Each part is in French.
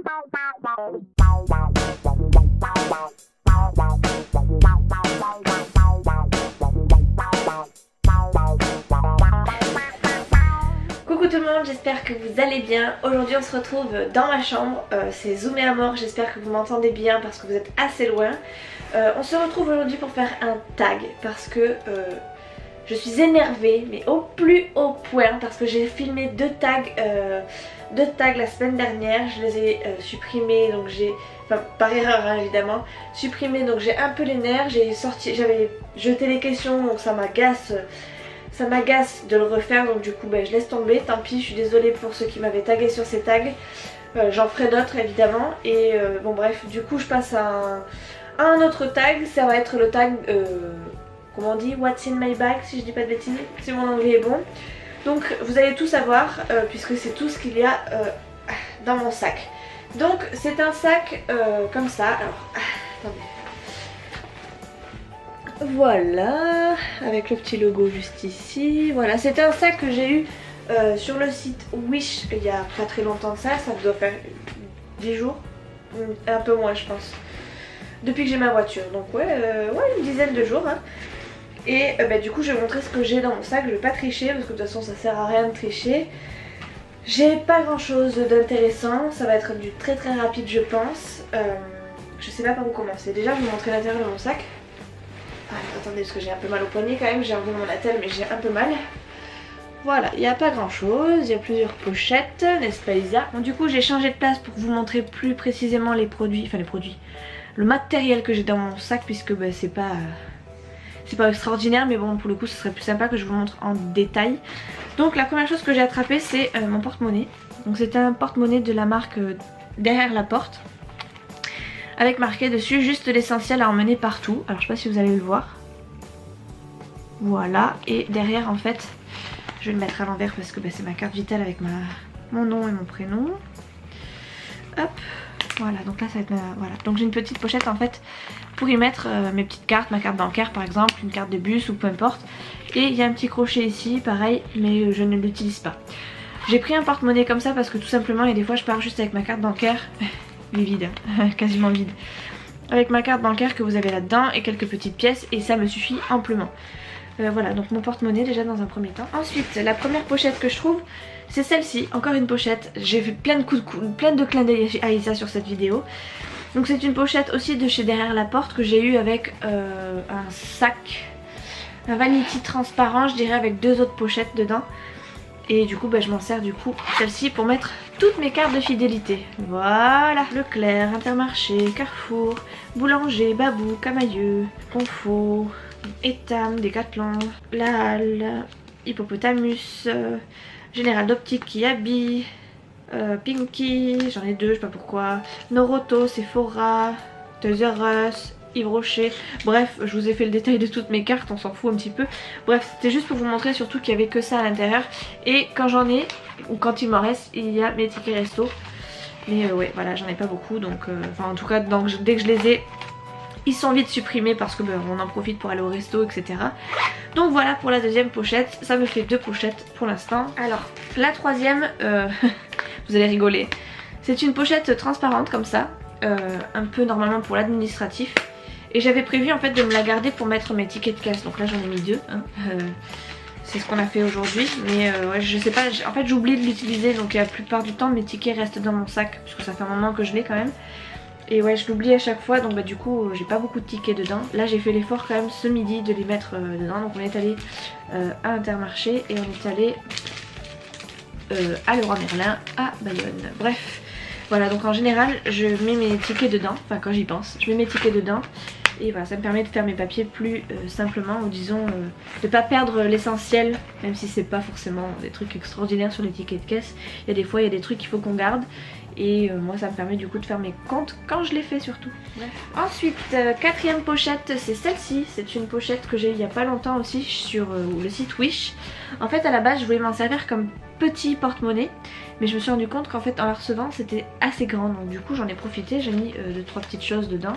Coucou tout le monde, j'espère que vous allez bien. Aujourd'hui on se retrouve dans ma chambre, c'est zoomé à mort, j'espère que vous m'entendez bien parce que vous êtes assez loin. On se retrouve aujourd'hui pour faire un tag parce que je suis énervée, mais au plus haut point, parce que j'ai filmé deux tags la semaine dernière. Je les ai supprimés, donc j'ai, enfin par erreur hein, évidemment, supprimés, donc j'ai un peu les nerfs. J'avais jeté les questions, donc ça m'agace de le refaire, donc du coup je laisse tomber, tant pis, je suis désolée pour ceux qui m'avaient tagué sur ces tags. J'en ferai d'autres évidemment, et bon bref, du coup je passe à un autre tag. Ça va être le tag comment on dit, what's in my bag, si je dis pas de bêtises, si mon anglais est bon. Donc vous allez tout savoir puisque c'est tout ce qu'il y a dans mon sac. Donc c'est un sac comme ça, alors attendez. Voilà, avec le petit logo juste ici. Voilà, c'est un sac que j'ai eu sur le site Wish il y a pas très longtemps de ça doit faire 10 jours, un peu moins je pense, depuis que j'ai ma voiture, donc ouais, une dizaine de jours hein. Et du coup je vais vous montrer ce que j'ai dans mon sac. Je vais pas tricher parce que de toute façon ça sert à rien de tricher. J'ai pas grand chose d'intéressant, ça va être du très rapide je pense. Je sais pas par où commencer. Déjà je vais vous montrer l'intérieur de mon sac. Ah, attendez parce que j'ai un peu mal au poignet quand même, j'ai enlevé mon attelle mais j'ai un peu mal. Voilà, il n'y a pas grand chose, il y a plusieurs pochettes, n'est-ce pas Isa? Bon, du coup j'ai changé de place pour vous montrer plus précisément les produits, le matériel que j'ai dans mon sac, puisque c'est pas extraordinaire, mais bon pour le coup ce serait plus sympa que je vous montre en détail. Donc la première chose que j'ai attrapée c'est mon porte-monnaie. Donc c'est un porte-monnaie de la marque Derrière la porte, avec marqué dessus juste l'essentiel à emmener partout. Alors je sais pas si vous allez le voir. Voilà, et derrière en fait, je vais le mettre à l'envers parce que c'est ma carte vitale avec mon nom et mon prénom. Hop, voilà, donc là ça va être voilà. Donc j'ai une petite pochette en fait pour y mettre mes petites cartes, ma carte bancaire par exemple, une carte de bus ou peu importe. Et il y a un petit crochet ici, pareil, mais je ne l'utilise pas. J'ai pris un porte-monnaie comme ça parce que tout simplement il y a des fois je pars juste avec ma carte bancaire. Il est vide, quasiment vide. Avec ma carte bancaire que vous avez là-dedans et quelques petites pièces, et ça me suffit amplement. Voilà, donc mon porte-monnaie déjà dans un premier temps. Ensuite, la première pochette que je trouve, c'est celle-ci, encore une pochette. J'ai fait plein de clins d'œil à Isa sur cette vidéo. Donc c'est une pochette aussi de chez Derrière la porte que j'ai eu avec un sac, un vanity transparent, je dirais, avec deux autres pochettes dedans. Et du coup je m'en sers du coup celle-ci pour mettre toutes mes cartes de fidélité. Voilà, Leclerc, Intermarché, Carrefour, Boulanger, Babou, Camailleux, Confo, Etam, Decathlon, La Halle, Hippopotamus, Général d'Optique, Kiabi, Pinky, j'en ai deux, je sais pas pourquoi, Noroto, Sephora, Toys R Us, Yves Rocher. Bref, je vous ai fait le détail de toutes mes cartes, on s'en fout un petit peu. Bref, c'était juste pour vous montrer surtout qu'il n'y avait que ça à l'intérieur. Et quand j'en ai, ou quand il m'en reste, il y a mes tickets resto. Mais ouais, voilà, j'en ai pas beaucoup, donc enfin en tout cas donc, dès que je les ai, ils sont vite supprimés parce que on en profite pour aller au resto, etc. Donc voilà pour la deuxième pochette, ça me fait deux pochettes pour l'instant. Alors la troisième, vous allez rigoler, c'est une pochette transparente comme ça, un peu normalement pour l'administratif. Et j'avais prévu en fait de me la garder pour mettre mes tickets de caisse, donc là j'en ai mis deux, hein. C'est ce qu'on a fait aujourd'hui, mais ouais, je sais pas, en fait j'oublie de l'utiliser, donc la plupart du temps mes tickets restent dans mon sac, parce que ça fait un moment que je l'ai quand même. Et ouais, je l'oublie à chaque fois, donc du coup j'ai pas beaucoup de tickets dedans. Là j'ai fait l'effort quand même ce midi de les mettre dedans, donc on est allé à Intermarché et on est allé à Leroy Merlin à Bayonne. Bref, voilà, donc en général je mets mes tickets dedans, enfin quand j'y pense, je mets mes tickets dedans. Et voilà, ça me permet de faire mes papiers plus simplement, ou disons de pas perdre l'essentiel, même si c'est pas forcément des trucs extraordinaires sur les tickets de caisse. Il y a des fois il y a des trucs qu'il faut qu'on garde, et moi ça me permet du coup de faire mes comptes quand je les fais surtout. Bref. Ensuite, quatrième pochette, c'est celle-ci. C'est une pochette que j'ai eu il y a pas longtemps aussi sur le site Wish. En fait à la base je voulais m'en servir comme petit porte-monnaie, mais je me suis rendu compte qu'en fait en la recevant c'était assez grand, donc du coup j'en ai profité, j'ai mis 2-3 petites choses dedans.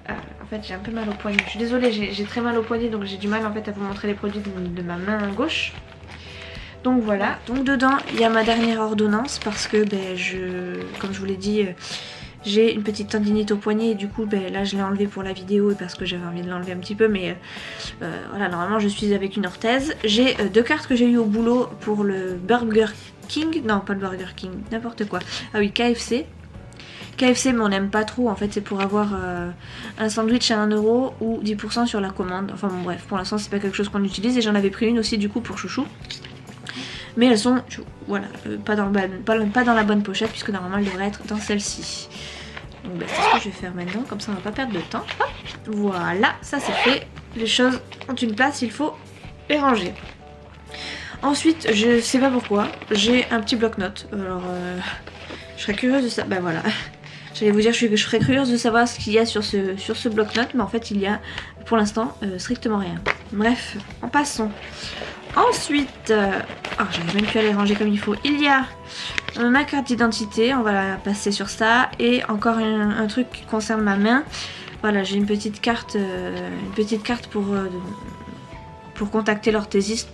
En fait j'ai un peu mal au poignet, je suis désolée, j'ai très mal au poignet, donc j'ai du mal en fait à vous montrer les produits de ma main gauche. Donc voilà, donc dedans il y a ma dernière ordonnance parce que comme je vous l'ai dit, j'ai une petite tendinite au poignet et du coup là je l'ai enlevé pour la vidéo et parce que j'avais envie de l'enlever un petit peu, mais voilà, normalement je suis avec une orthèse. J'ai 2 cartes que j'ai eues au boulot pour le Burger King, non pas le Burger King, n'importe quoi, ah oui, KFC. KFC, mais on n'aime pas trop, en fait c'est pour avoir un sandwich à 1 € ou 10% sur la commande. Enfin bon bref, pour l'instant c'est pas quelque chose qu'on utilise et j'en avais pris une aussi du coup pour Chouchou. Mais elles sont, voilà, pas dans la bonne pochette puisque normalement elles devraient être dans celle-ci. Donc c'est ce que je vais faire maintenant, comme ça on va pas perdre de temps. Hop, voilà, ça c'est fait. Les choses ont une place, il faut les ranger. Ensuite, je sais pas pourquoi, j'ai un petit bloc-notes. Alors, je serais curieuse de ça. Bah voilà. J'allais vous dire je serais curieuse de savoir ce qu'il y a sur ce bloc-notes, mais en fait il y a pour l'instant strictement rien. Bref, en passons. Ensuite, j'arrive même plus à les ranger comme il faut. Il y a ma carte d'identité, on va la passer sur ça. Et encore un truc qui concerne ma main. Voilà, j'ai une petite carte pour contacter l'orthésiste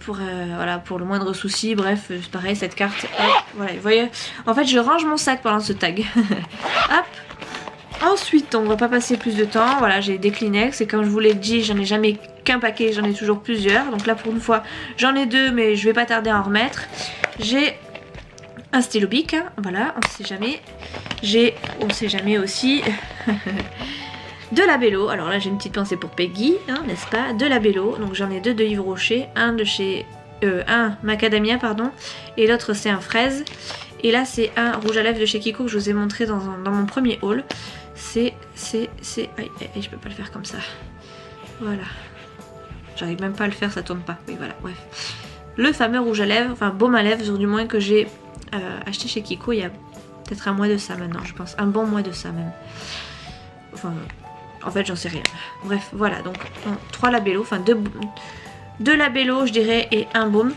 voilà, pour le moindre souci. Bref, c'est pareil, cette carte, hop, voilà, vous voyez, en fait je range mon sac pendant ce tag. Hop. Ensuite, on va pas passer plus de temps, voilà, j'ai des Kleenex et comme je vous l'ai dit, j'en ai jamais qu'un paquet, j'en ai toujours plusieurs. Donc là pour une fois, j'en ai 2 mais je vais pas tarder à en remettre. J'ai un stylo bic, hein, voilà, on sait jamais. On sait jamais aussi... de Labello, alors là j'ai une petite pensée pour Peggy, hein, n'est-ce pas? De Labello, donc j'en ai 2 de Yves Rocher, un de chez... un macadamia pardon, et l'autre c'est un fraise. Et là c'est un rouge à lèvres de chez Kiko que je vous ai montré dans mon premier haul. Aïe, je peux pas le faire comme ça. Voilà. J'arrive même pas à le faire, ça tourne pas. Oui voilà, bref. Le fameux rouge à lèvres, enfin baume à lèvres du moins que j'ai acheté chez Kiko il y a peut-être un mois de ça maintenant, je pense. Un bon mois de ça même. Enfin... En fait j'en sais rien. Bref voilà, donc 3 Labello, enfin 2 Labello je dirais et un baume.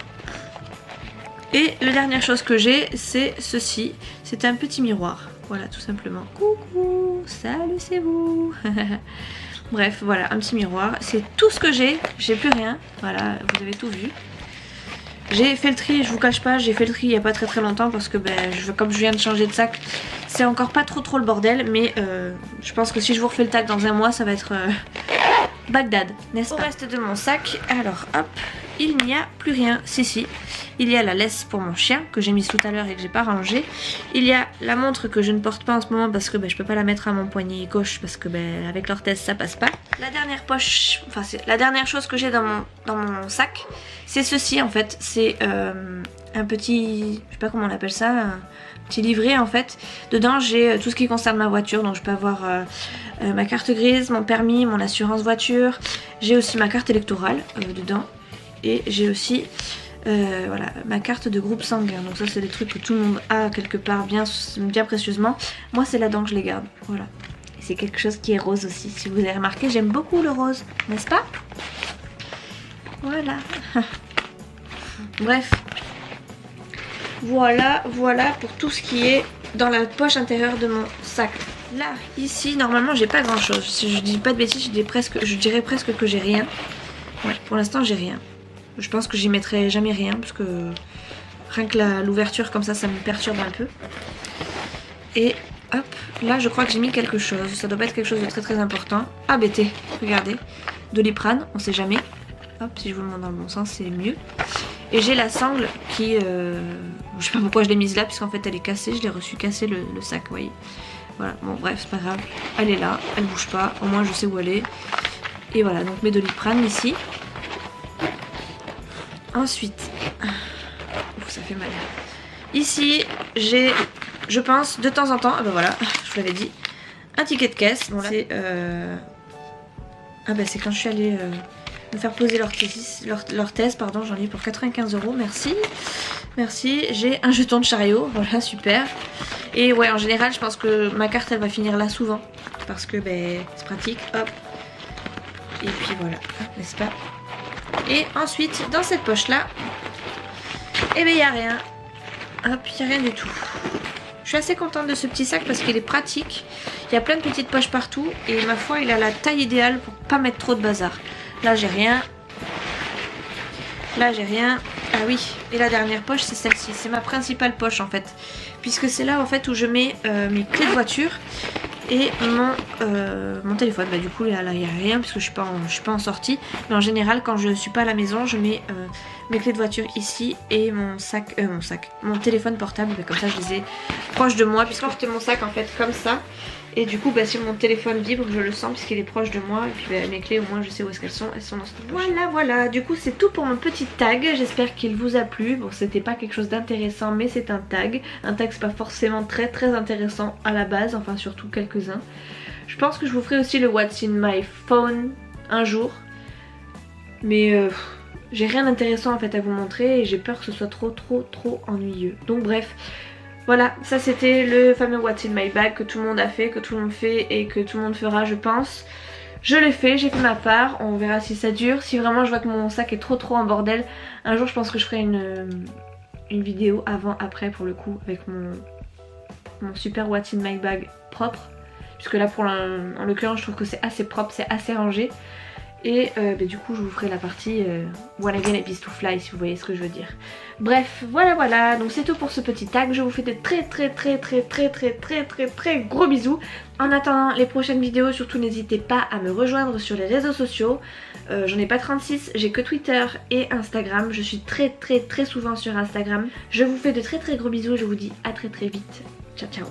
Et la dernière chose que j'ai c'est ceci. C'est un petit miroir. Voilà tout simplement. Coucou, salut c'est vous. Bref voilà, un petit miroir. C'est tout ce que j'ai plus rien. Voilà, vous avez tout vu. J'ai fait le tri, je vous cache pas, j'ai fait le tri il n'y a pas très longtemps parce que comme je viens de changer de sac, c'est encore pas trop le bordel, mais je pense que si je vous refais le tag dans un mois, ça va être Bagdad, n'est-ce pas? Au reste de mon sac, alors hop, il n'y a plus rien, si, il y a la laisse pour mon chien que j'ai mise tout à l'heure et que j'ai pas rangée. Il y a la montre que je ne porte pas en ce moment parce que je peux pas la mettre à mon poignet gauche parce que avec l'orthèse ça passe pas. La dernière poche, enfin c'est la dernière chose que j'ai dans mon sac, c'est ceci en fait, c'est un petit, je sais pas comment on appelle ça, un petit livret en fait. Dedans j'ai tout ce qui concerne ma voiture, donc je peux avoir ma carte grise, mon permis, mon assurance voiture, j'ai aussi ma carte électorale dedans et j'ai aussi voilà, ma carte de groupe sanguin. Donc ça c'est des trucs que tout le monde a quelque part bien précieusement. Moi c'est là-dedans que je les garde, voilà. Et c'est quelque chose qui est rose aussi, si vous avez remarqué, j'aime beaucoup le rose, n'est-ce pas? Voilà. Bref. Voilà pour tout ce qui est dans la poche intérieure de mon sac. Là, ici, normalement j'ai pas grand chose. Si je dis pas de bêtises, je dirais presque que j'ai rien. Ouais, pour l'instant j'ai rien. Je pense que j'y mettrai jamais rien parce que rien que l'ouverture comme ça me perturbe un peu. Et hop, là je crois que j'ai mis quelque chose. Ça doit pas être quelque chose de très important. Ah BT, regardez. Doliprane, on sait jamais. Hop, si je vous le montre dans le bon sens, c'est mieux. Et j'ai la sangle qui... je sais pas pourquoi je l'ai mise là puisqu'en fait elle est cassée. Je l'ai reçu casser le sac, vous voyez. Voilà, bon bref, c'est pas grave. Elle est là, elle bouge pas. Au moins je sais où elle est. Et voilà, donc mes Doliprane ici. Ensuite, ouf, ça fait mal. Ici, j'ai, je pense, de temps en temps, ah bah voilà, je vous l'avais dit, un ticket de caisse. Bon, là, c'est c'est quand je suis allée me faire poser l'orthèse, pardon, j'en ai pour 95 €, merci. Merci, j'ai un jeton de chariot, voilà, super. Et ouais, en général, je pense que ma carte, elle va finir là souvent, parce que c'est pratique, hop. Et puis voilà, n'est-ce pas? Et ensuite, dans cette poche-là, eh bien, il n'y a rien. Hop, il n'y a rien du tout. Je suis assez contente de ce petit sac parce qu'il est pratique. Il y a plein de petites poches partout. Et ma foi, il a la taille idéale pour pas mettre trop de bazar. Là, j'ai rien. Là j'ai rien. Ah oui, et la dernière poche c'est celle-ci, c'est ma principale poche en fait. Puisque c'est là en fait où je mets mes clés de voiture et mon téléphone. Bah du coup là il n'y a rien puisque je suis pas en sortie. Mais en général quand je suis pas à la maison je mets mes clés de voiture ici et mon téléphone portable. Bah, comme ça je les ai proches de moi puisque je porte mon sac en fait comme ça. Et du coup bah, si mon téléphone vibre je le sens puisqu'il est proche de moi. Et puis bah, mes clés au moins je sais où est-ce qu'elles sont. Elles sont dans cette poche. Voilà, du coup c'est tout pour mon petit tag. J'espère qu'il vous a plu. Bon c'était pas quelque chose d'intéressant mais c'est un tag. Un tag c'est pas forcément très intéressant à la base. Enfin surtout quelques-uns. Je pense que je vous ferai aussi le What's in my phone un jour. Mais j'ai rien d'intéressant en fait à vous montrer. Et j'ai peur que ce soit trop ennuyeux. Donc bref. Voilà, ça c'était le fameux What's in my bag que tout le monde a fait, que tout le monde fait et que tout le monde fera je pense. Je l'ai fait, j'ai fait ma part, on verra si ça dure. Si vraiment je vois que mon sac est trop en bordel, un jour je pense que je ferai une vidéo avant-après pour le coup avec mon super What's in my bag propre. Puisque là en l'occurrence je trouve que c'est assez propre, c'est assez rangé. Et bah, du coup je vous ferai la partie One Again et Peace to Fly si vous voyez ce que je veux dire. Bref voilà, donc c'est tout pour ce petit tag. Je vous fais de très gros bisous. En attendant les prochaines vidéos, surtout n'hésitez pas à me rejoindre sur les réseaux sociaux. J'en ai pas 36, j'ai que Twitter et Instagram. Je suis très souvent sur Instagram. Je vous fais de très gros bisous, je vous dis à très vite. Ciao.